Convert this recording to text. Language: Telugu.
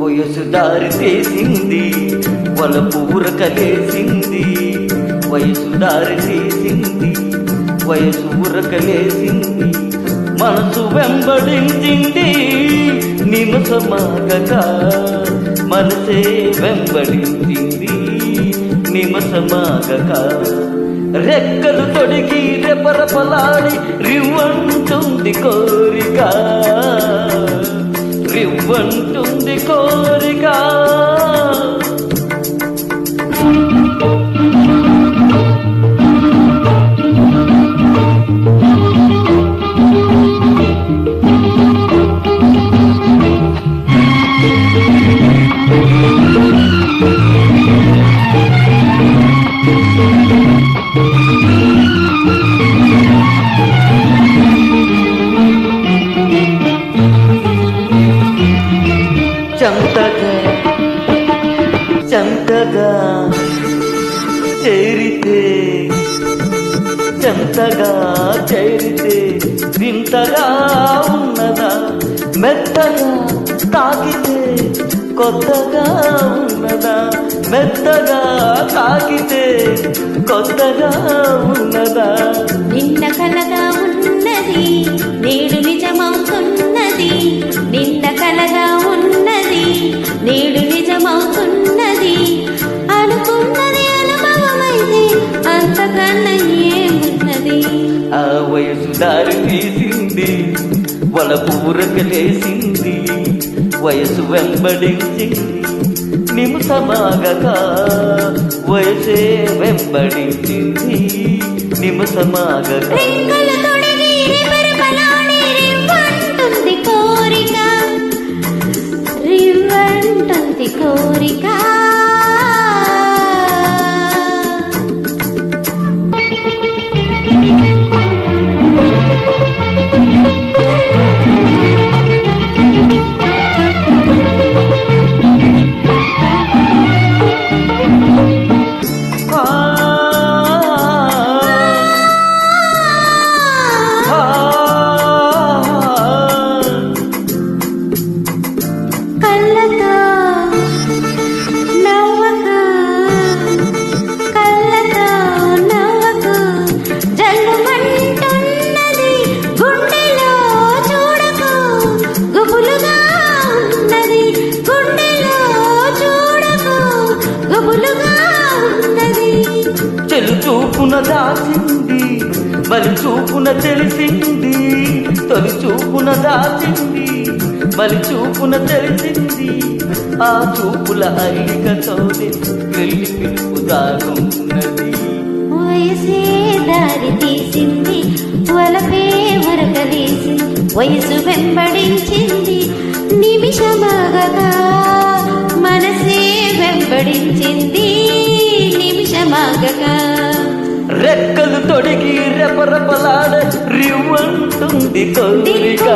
వయసు దారి తీసింది వలపు ఉరకలేసింది, వయసు దారి తీసింది వయసు ఉరకలేసింది, మనసు వెంబడించింది నిమసమాగక, మనసే వెంబడించింది నిమసమాగక. రెక్కలు తొడిగి రెపరపలాడి రివ్వంటుంది కోరిక, రివ్వంటుంది కోరిక. చెంతగా చేరితే, చెంతగా చేరితే వింతగా ఉన్నదా, మెత్తగా తాకితే కొత్తగా ఉన్నదా, మెత్తగా తాకితే కొత్తగా ఉన్నదా. నిన్న కలగా ఉన్నది నేడు నిజమవుతున్నది, నిన్న కలగా ఉన్నది నేడు నిజమవుతున్నది, అనుకున్నది అనుభవమైంది అంతకన్నా ఏమున్నది. ఆ వయసు దారి తీసింది వలపు ఉరకలేసింది, వయసు వెంబడించింది నిమిషమాగక, వయసే వెంబడించింది నిమిషమాగక. రివ్వంటుంది కోరిక, రివ్వంటుంది కోరిక. చెలు చూపున దాచింది బలి చూపున తెలిసింది, తొలి చూపున దాచింది బలి చూపున తెలిసింది, ఆ చూపుల అల్లికతోనే వెళ్ళి పిలుపుదాగున్నది. వయసే దారి తీసింది వలపే ఉరకలేసి, వయసు వెంబడించింది నిమిషమాగగా, మనసే వెంబడించింది నిమిషమాగగా. రెక్కలు తొడిగి రెపరెపలాడ రివ్వంటుంది కోరిక.